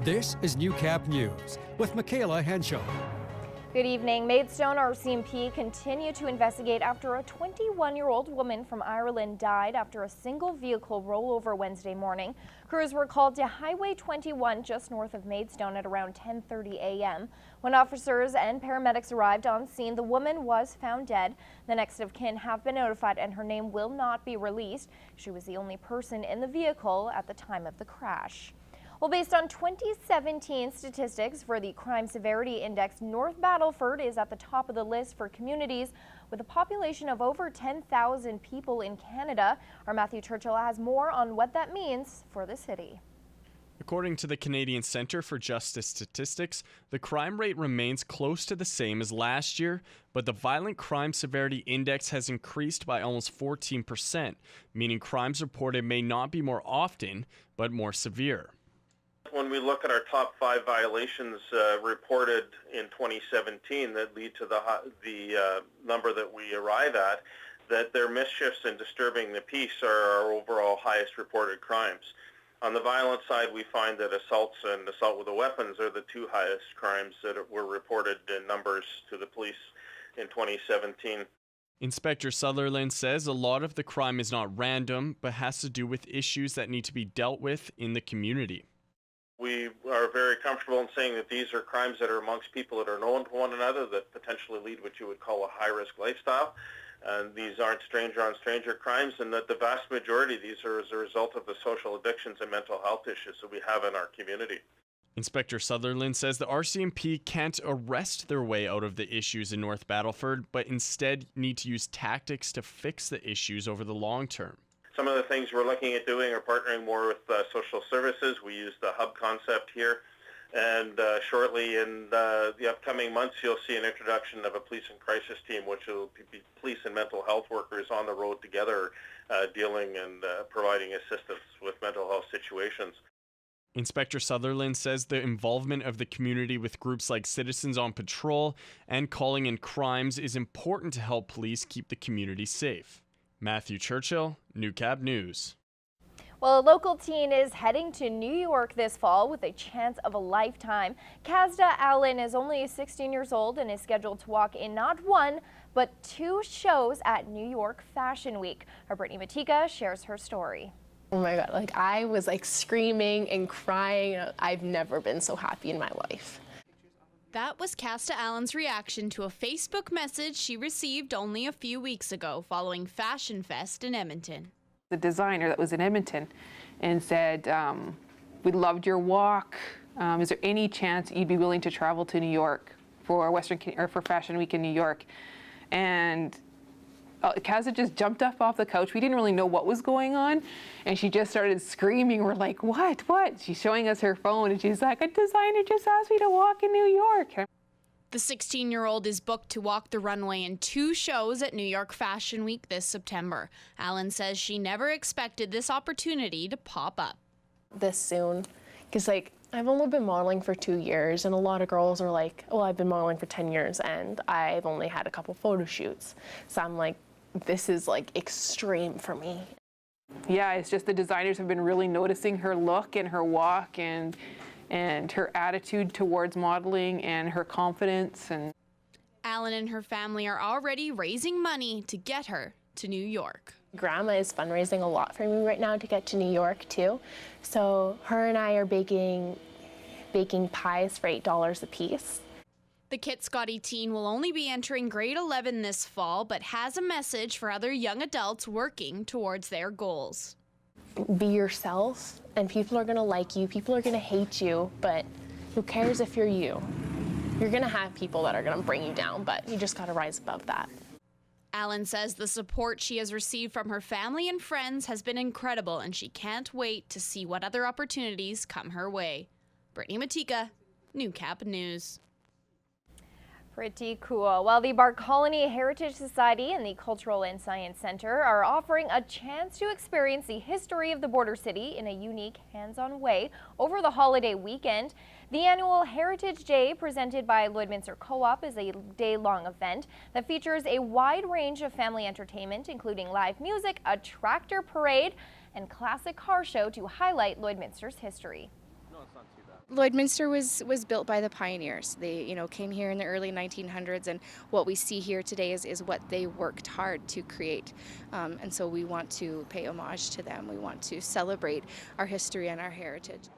This is Newcap News with Michaela Henshaw. Good evening. Maidstone RCMP continue to investigate after a 21-year-old woman from Ireland died after a single vehicle rollover Wednesday morning. Crews were called to Highway 21 just north of Maidstone at around 10:30 a.m. When officers and paramedics arrived on scene, the woman was found dead. The next of kin have been notified and her name will not be released. She was the only person in the vehicle at the time of the crash. Well, based on 2017 statistics for the Crime Severity Index, North Battleford is at the top of the list for communities with a population of over 10,000 people in Canada. Our Matthew Churchill has more on what that means for the city. According to the Canadian Centre for Justice Statistics, the crime rate remains close to the same as last year, but the Violent Crime Severity Index has increased by almost 14%, meaning crimes reported may not be more often, but more severe. When we look at our top 5 violations reported in 2017 that lead to the number that we arrive at, that their mischiefs and disturbing the peace are our overall highest reported crimes. On the violent side, we find that assaults and assault with a weapons are the 2 highest crimes that were reported in numbers to the police in 2017. Inspector Sutherland says a lot of the crime is not random, but has to do with issues that need to be dealt with in the community. We are very comfortable in saying that these are crimes that are amongst people that are known to one another that potentially lead what you would call a high-risk lifestyle. And these aren't stranger-on-stranger crimes, and that the vast majority of these are as a result of the social addictions and mental health issues that we have in our community. Inspector Sutherland says the RCMP can't arrest their way out of the issues in North Battleford, but instead need to use tactics to fix the issues over the long term. Some of the things we're looking at doing are partnering more with social services. We use the hub concept here. And shortly in the upcoming months, you'll see an introduction of a police and crisis team, which will be police and mental health workers on the road together, dealing and providing assistance with mental health situations. Inspector Sutherland says the involvement of the community with groups like Citizens on Patrol and Calling in Crimes is important to help police keep the community safe. Matthew Churchill, Newcap News. Well, a local teen is heading to New York this fall with a chance of a lifetime. Kazda Allen is only 16 years old and is scheduled to walk in not 1, but 2 shows at New York Fashion Week. Our Brittany Matika shares her story. Oh my God, I was screaming and crying. I've never been so happy in my life. That was Kazda Allen's reaction to a Facebook message she received only a few weeks ago following Fashion Fest in Edmonton. The designer that was in Edmonton and said, we loved your walk. Is there any chance you'd be willing to travel to New York for for Fashion Week in New York? And Kazda just jumped up off the couch. We didn't really know what was going on. And she just started screaming. We're like, what? She's showing us her phone and she's like, a designer just asked me to walk in New York. The 16-year-old is booked to walk the runway in 2 shows at New York Fashion Week this September. Allen says she never expected this opportunity to pop up. This soon, because I've only been modeling for 2 years, and a lot of girls are like, well, I've been modeling for 10 years and I've only had a couple photo shoots. So I'm like, this is extreme for me. Yeah, it's just the designers have been really noticing her look and her walk and her attitude towards modeling and her confidence. And Allen and her family are already raising money to get her to New York. Grandma is fundraising a lot for me right now to get to New York too. So her and I are baking pies for $8 a piece. The Kit Scotty teen will only be entering grade 11 this fall, but has a message for other young adults working towards their goals. Be yourself, and people are gonna like you, people are gonna hate you, but who cares if you're you? You're gonna have people that are gonna bring you down, but you just gotta rise above that. Allen says the support she has received from her family and friends has been incredible, and she can't wait to see what other opportunities come her way. Brittany Matika, Newcap News. Pretty cool. Well, the Barr Colony Heritage Society and the Cultural and Science Center are offering a chance to experience the history of the border city in a unique, hands-on way over the holiday weekend. The annual Heritage Day presented by Lloydminster Co-op is a day-long event that features a wide range of family entertainment, including live music, a tractor parade, and classic car show to highlight Lloydminster's history. No, it's not too bad. Lloydminster was built by the pioneers. They, came here in the early 1900s, and what we see here today is what they worked hard to create. And so we want to pay homage to them. We want to celebrate our history and our heritage.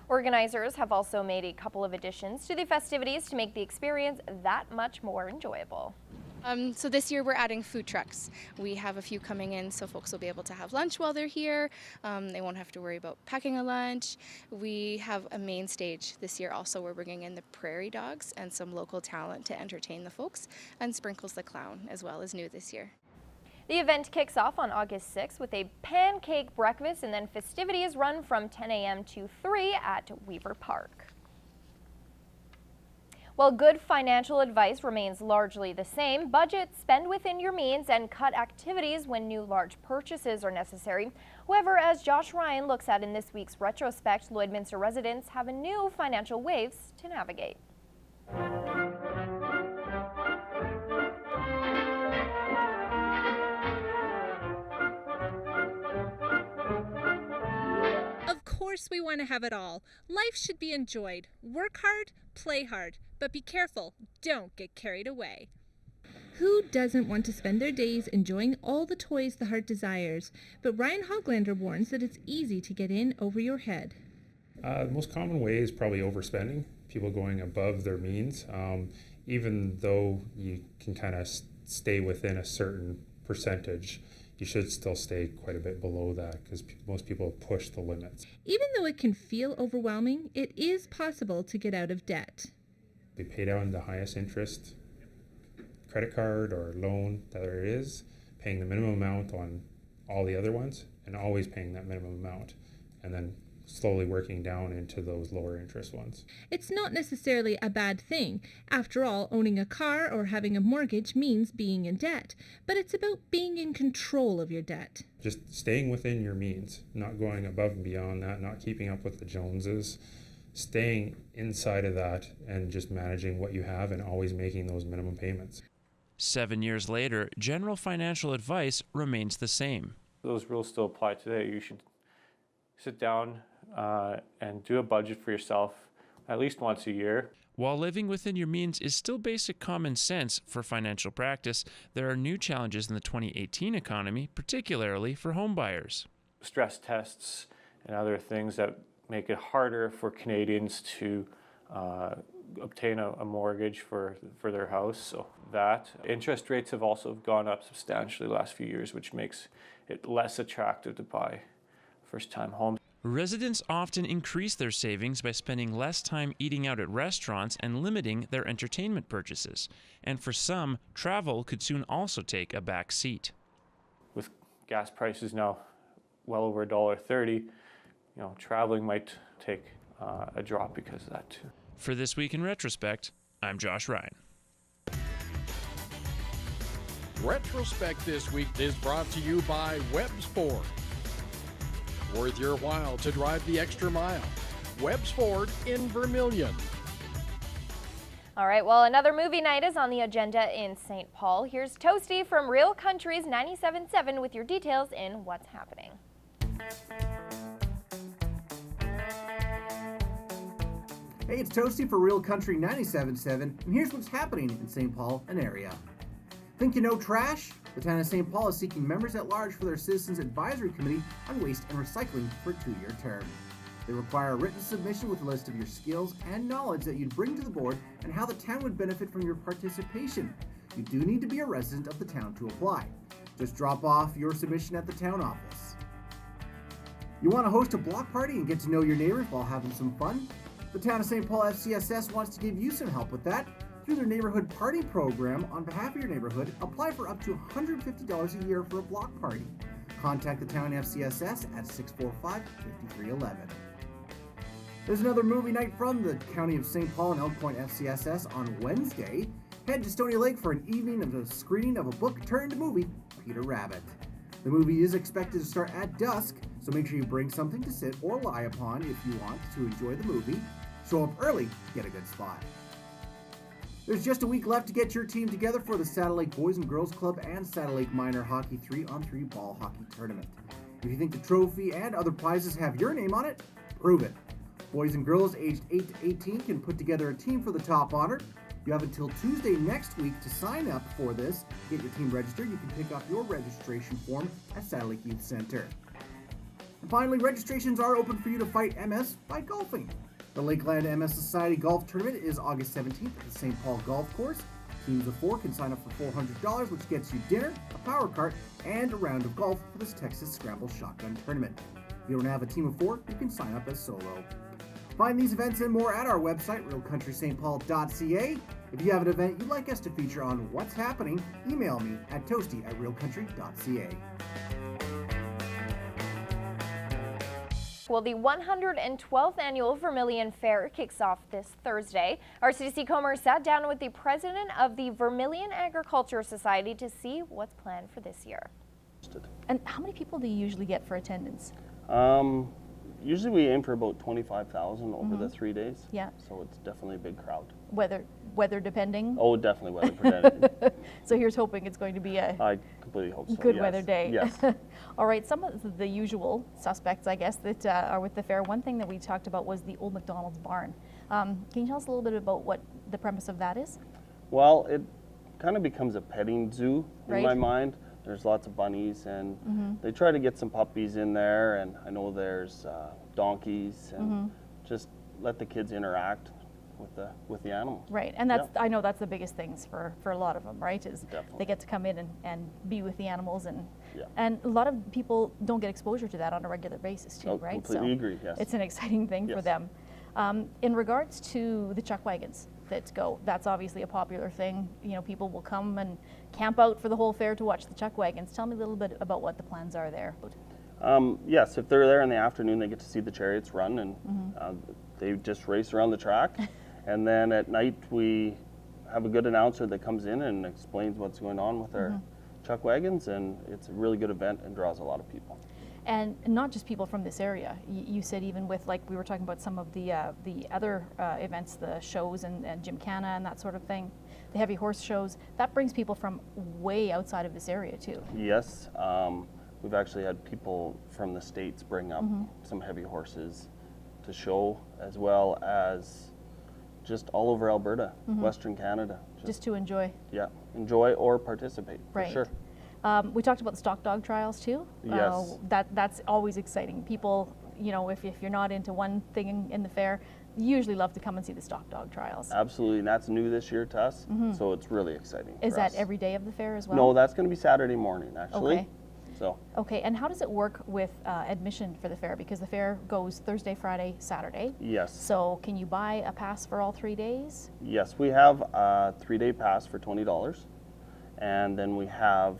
Organizers have also made a couple of additions to the festivities to make the experience that much more enjoyable. So this year we're adding food trucks. We have a few coming in so folks will be able to have lunch while they're here. They won't have to worry about packing a lunch. We have a main stage this year also. We're bringing in the prairie dogs and some local talent to entertain the folks, and Sprinkles the Clown as well is new this year. The event kicks off on August 6th with a pancake breakfast, and then festivities run from 10 a.m. to 3 at Weaver Park. While good financial advice remains largely the same, budget, spend within your means, and cut activities when new large purchases are necessary. However, as Josh Ryan looks at in this week's retrospect, Lloydminster residents have a new financial waves to navigate. Of course we want to have it all. Life should be enjoyed. Work hard, play hard, but be careful. Don't get carried away. Who doesn't want to spend their days enjoying all the toys the heart desires? But Ryan Hoglander warns that it's easy to get in over your head. The most common way is probably overspending, people going above their means. Even though you can kind of stay within a certain percentage, you should still stay quite a bit below that because most people push the limits. Even though it can feel overwhelming, it is possible to get out of debt. They pay down the highest interest credit card or loan that there is, paying the minimum amount on all the other ones, and always paying that minimum amount, and then slowly working down into those lower interest ones. It's not necessarily a bad thing. After all, owning a car or having a mortgage means being in debt, but it's about being in control of your debt. Just staying within your means, not going above and beyond that, not keeping up with the Joneses, staying inside of that and just managing what you have and always making those minimum payments. 7 years later, general financial advice remains the same. Those rules still apply today. You should sit down and do a budget for yourself at least once a year. While living within your means is still basic common sense for financial practice, there are new challenges in the 2018 economy, particularly for homebuyers. Stress tests and other things that make it harder for Canadians to obtain a mortgage for their house. So that interest rates have also gone up substantially the last few years, which makes it less attractive to buy first-time homes. Residents often increase their savings by spending less time eating out at restaurants and limiting their entertainment purchases. And for some, travel could soon also take a back seat. With gas prices now well over $1.30, traveling might take a drop because of that too. For This Week in Retrospect, I'm Josh Ryan. Retrospect this week is brought to you by Webb's Ford. Worth your while to drive the extra mile. Webb's Ford in Vermillion. All right, well, another movie night is on the agenda in St. Paul. Here's Toasty from Real Country's 97.7 with your details in What's Happening. Hey, it's Toasty for Real Country 97.7, and here's what's happening in St. Paul and area. Think you know trash? The town of St. Paul is seeking members at large for their Citizens Advisory Committee on Waste and Recycling for a 2-year term. They require a written submission with a list of your skills and knowledge that you'd bring to the board and how the town would benefit from your participation. You do need to be a resident of the town to apply. Just drop off your submission at the town office. You want to host a block party and get to know your neighbors while having some fun? The town of St. Paul FCSS wants to give you some help with that. Through their neighborhood party program, on behalf of your neighborhood, apply for up to $150 a year for a block party. Contact the town FCSS at 645-5311. There's another movie night from the County of St. Paul and Elk Point FCSS on Wednesday. Head to Stony Lake for an evening of a screening of a book-turned-movie, Peter Rabbit. The movie is expected to start at dusk, so make sure you bring something to sit or lie upon if you want to enjoy the movie. Show up early to get a good spot. There's just a week left to get your team together for the Saddle Lake Boys and Girls Club and Saddle Lake Minor Hockey 3-on-3 ball hockey tournament. If you think the trophy and other prizes have your name on it, prove it. Boys and girls aged 8 to 18 can put together a team for the top honor. You have until Tuesday next week to sign up for this. Get your team registered. You can pick up your registration form at Saddle Lake Youth Center. And finally, registrations are open for you to fight MS by golfing. The Lakeland MS Society Golf Tournament is August 17th at the St. Paul Golf Course. Teams of 4 can sign up for $400, which gets you dinner, a power cart, and a round of golf for this Texas Scramble Shotgun Tournament. If you don't have a team of 4, you can sign up as solo. Find these events and more at our website, realcountrystpaul.ca. If you have an event you'd like us to feature on What's Happening, email me at toasty@realcountry.ca. Well, the 112th annual Vermillion Fair kicks off this Thursday. Our CTC Comer sat down with the president of the Vermillion Agriculture Society to see what's planned for this year. And how many people do you usually get for attendance? Usually we aim for about 25,000 over the 3 days. Yeah. So it's definitely a big crowd. Weather depending? Oh, definitely weather depending. So here's hoping it's going to be a I completely hope so. good yes. weather day. Yes. All right, some of the usual suspects, I guess, that are with the fair. One thing that we talked about was the old McDonald's barn. Can you tell us a little bit about what the premise of that is? Well, it kind of becomes a petting zoo in Right. my mind. There's lots of bunnies, and they try to get some puppies in there, and I know there's donkeys, and just let the kids interact with the animals. Right, and that's I know that's the biggest things for a lot of them, right? Is Definitely. they get to come in and be with the animals, and Yeah. and a lot of people don't get exposure to that on a regular basis too, Oh, right? completely agree, yes. It's an exciting thing for Yes. them. In regards to the chuck wagons that go, that's obviously a popular thing. You know, people will come and camp out for the whole fair to watch the chuck wagons. Tell me a little bit about what the plans are there. Yes, if they're there in the afternoon, they get to see the chariots run, and they just race around the track. And then at night, we have a good announcer that comes in and explains what's going on with our chuck wagons, and it's a really good event and draws a lot of people. And not just people from this area. You said even with, like, we were talking about some of the other events, the shows and Gymkhana and that sort of thing, the heavy horse shows, that brings people from way outside of this area too. Yes, we've actually had people from the States bring up some heavy horses to show, as well as just all over Alberta, Western Canada. Just to enjoy. Yeah, enjoy or participate, for Right. sure. We talked about the stock dog trials too. Yes. That's always exciting. People, you know, if you're not into one thing in the fair, you usually love to come and see the stock dog trials. Absolutely, and that's new this year to us, so it's really exciting. Is for that us. every day of the fair as well? No, that's going to be Saturday morning, actually. Okay. So. Okay, and how does it work with admission for the fair? Because the fair goes Thursday, Friday, Saturday. Yes. So can you buy a pass for all 3 days? Yes, we have a 3-day pass for $20, and then we have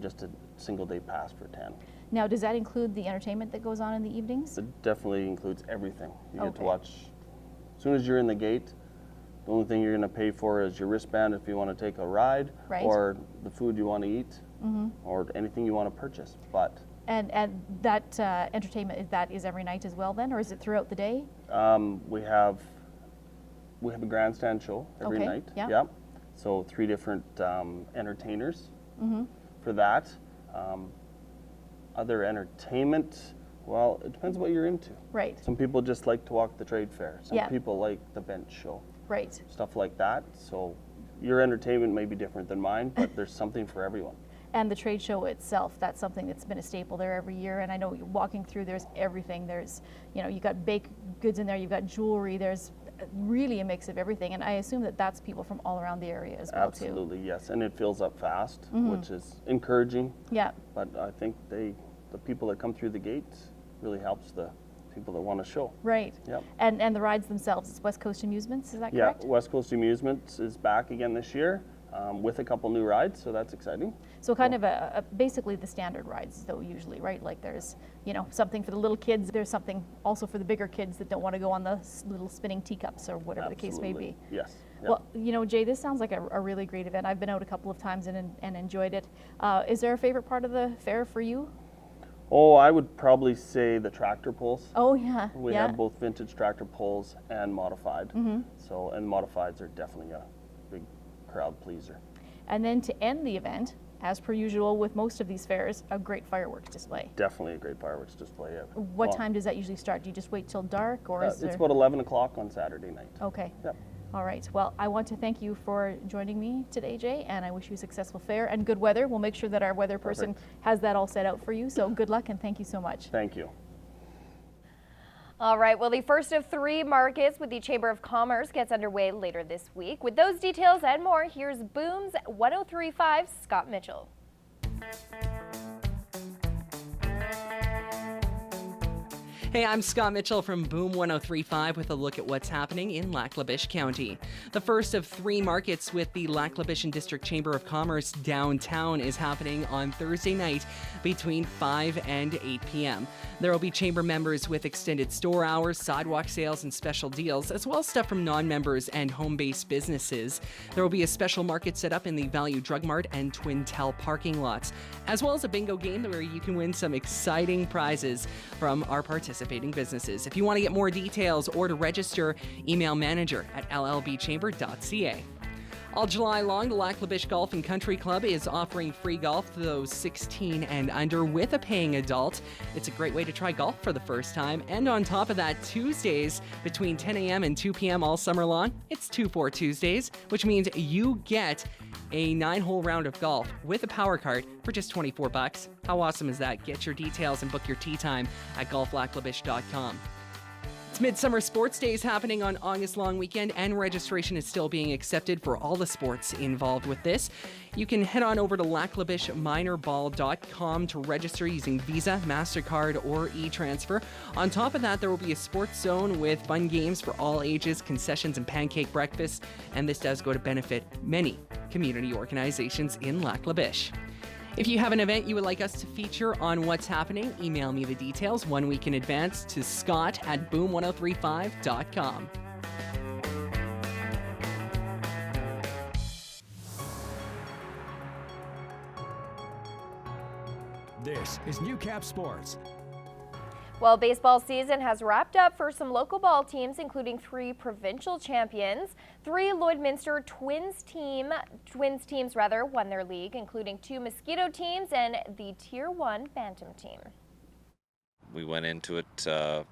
just a single-day pass for $10. Now, does that include the entertainment that goes on in the evenings? It definitely includes everything. You get to Okay. watch, as soon as you're in the gate, the only thing you're going to pay for is your wristband if you want to take a ride, Right. or the food you want to eat, or anything you want to purchase. But And that entertainment, that is every night as well then, or is it throughout the day? we have a grandstand show every Okay, night. yeah. Yep. So 3 different entertainers for that. Other entertainment, well, it depends what you're into. Right, Some people just like to walk the trade fair. Some Yeah. people like the bench show, right. stuff like that. So your entertainment may be different than mine, but there's something for everyone. And the trade show itself, that's something that's been a staple there every year. And I know walking through, there's everything. There's, you know, you've got baked goods in there, you've got jewelry, there's really a mix of everything. And I assume that that's people from all around the area as well too. Absolutely, yes. And it fills up fast, which is encouraging. Yeah, But I think the people that come through the gate really helps the people that want to show. right. Yep. And the rides themselves, it's West Coast Amusements, is that Yeah, correct? West Coast Amusements is back again this year with a couple new rides, so that's exciting. So kind of basically the standard rides though usually, right? Like there's, you know, something for the little kids, there's something also for the bigger kids that don't want to go on the little spinning teacups or whatever the case may Absolutely. be. Yes. Yep. Well, you know, Jay, this sounds like a really great event. I've been out a couple of times and enjoyed it. Is there a favorite part of the fair for you? Oh, I would probably say the tractor pulls. Oh yeah, We yeah. have both vintage tractor pulls and modified. So, and modifieds are definitely a big crowd pleaser. And then to end the event, as per usual with most of these fairs, a great fireworks display. Definitely a great fireworks display. Yeah. What time does that usually start? Do you just wait till dark, or is there... It's about 11 o'clock on Saturday night. Okay. Yep. All right. Well, I want to thank you for joining me today, Jay, and I wish you a successful fair and good weather. We'll make sure that our weather person has that all set out for you. So good luck and thank you so much. Thank you. All right, well, the first of 3 markets with the Chamber of Commerce gets underway later this week. With those details and more, here's Boom's 103.5 Scott Mitchell. Hey, I'm Scott Mitchell from Boom 103.5 with a look at what's happening in Lac La Biche County. The first of 3 markets with the Lac La Biche District Chamber of Commerce downtown is happening on Thursday night between 5 and 8 p.m. There will be chamber members with extended store hours, sidewalk sales, and special deals, as well as stuff from non-members and home-based businesses. There will be a special market set up in the Value Drug Mart and Twin Tell parking lots, as well as a bingo game where you can win some exciting prizes from our participating businesses. If you want to get more details or to register, email manager@llbchamber.ca. All July long, the Lac La Biche Golf and Country Club is offering free golf to those 16 and under with a paying adult. It's a great way to try golf for the first time. And on top of that, Tuesdays between 10 a.m. and 2 p.m. all summer long, it's 2-4 Tuesdays, which means you get a 9-hole round of golf with a power cart for just $24. How awesome is that? Get your details and book your tee time at golflaclabiche.com. It's Midsummer Sports Days happening on August long weekend, and registration is still being accepted for all the sports involved with this. You can head on over to laclabicheminerball.com to register using Visa, MasterCard, or e-transfer. On top of that, there will be a sports zone with fun games for all ages, concessions, and pancake breakfasts, and this does go to benefit many community organizations in Lac La Biche. If you have an event you would like us to feature on What's Happening, email me the details 1 week in advance to scott@boom1035.com. This is Newcap Sports. Well, baseball season has wrapped up for some local ball teams, including 3 provincial champions. 3 Lloydminster Twins teams won their league, including 2 Mosquito teams and the Tier 1 Bantam team. We went into it,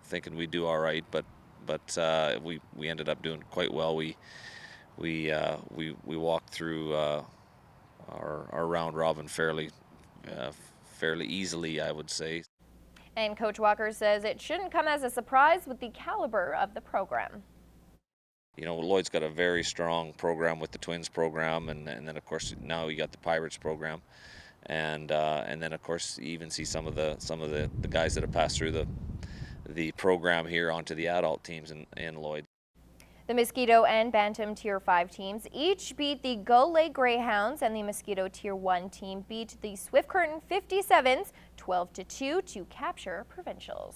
thinking we'd do all right, but we ended up doing quite well. We walked through our round robin fairly easily, I would say. And Coach Walker says it shouldn't come as a surprise with the caliber of the program. Lloyd's got a very strong program with the Twins program, and then of course now you got the Pirates program, and then of course you even see some of the guys that have passed through the program here onto the adult teams in Lloyd. The Mosquito and Bantam Tier 5 teams each beat the Gull Lake Greyhounds, and the Mosquito Tier 1 team beat the Swift Curtain 57s 12-2 to capture provincials.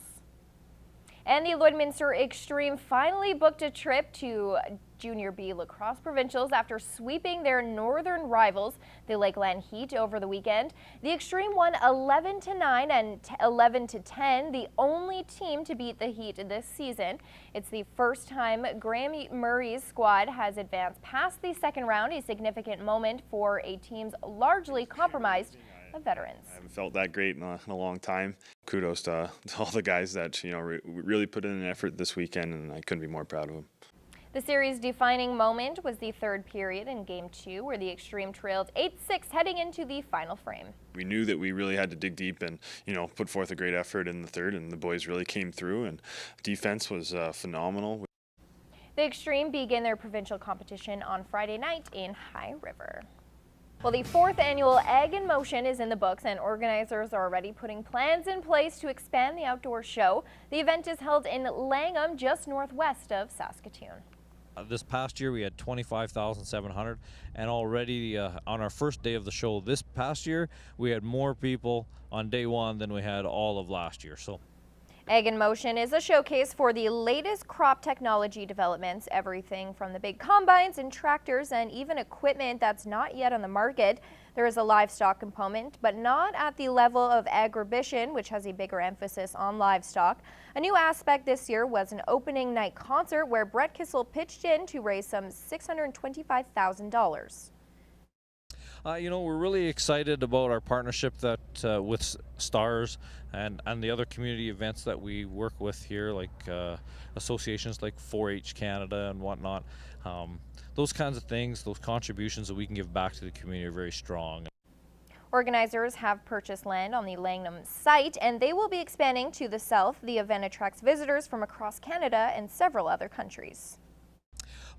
And the Lloydminster Extreme finally booked a trip to Junior B lacrosse provincials after sweeping their northern rivals, the Lakeland Heat, over the weekend. The Extreme won 11-9 and 11-10, the only team to beat the Heat this season. It's the first time Graham Murray's squad has advanced past the second round, a significant moment for a team's largely compromised of veterans. I haven't felt that great in a long time. Kudos to all the guys that really put in an effort this weekend, and I couldn't be more proud of them. The series defining moment was the third period in Game 2, where the Extreme trailed 8-6 heading into the final frame. We knew that we really had to dig deep and put forth a great effort in the third, and the boys really came through, and defense was phenomenal. The Extreme begin their provincial competition on Friday night in High River. Well, the 4th annual Egg in Motion is in the books, and organizers are already putting plans in place to expand the outdoor show. The event is held in Langham, just northwest of Saskatoon. This past year we had 25,700, and already on our first day of the show this past year we had more people on day 1 than we had all of last year. So Egg in Motion is a showcase for the latest crop technology developments, everything from the big combines and tractors and even equipment that's not yet on the market. There is a livestock component, but not at the level of Agribition, which has a bigger emphasis on livestock. A new aspect this year was an opening night concert where Brett Kissel pitched in to raise some $625,000. We're really excited about our partnership that with STARS and the other community events that we work with here, like associations like 4-H Canada and whatnot. Those kinds of things, those contributions that we can give back to the community are very strong. Organizers have purchased land on the Langham site, and they will be expanding to the south. The event attracts visitors from across Canada and several other countries.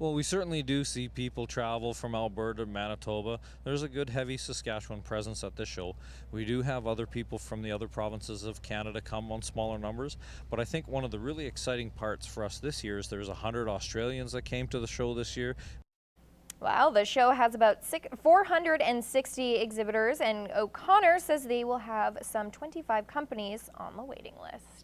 Well, we certainly do see people travel from Alberta, Manitoba. There's a good heavy Saskatchewan presence at this show. We do have other people from the other provinces of Canada come on smaller numbers, but I think one of the really exciting parts for us this year is there's 100 Australians that came to the show this year. Well, the show has about 460 exhibitors, and O'Connor says they will have some 25 companies on the waiting list.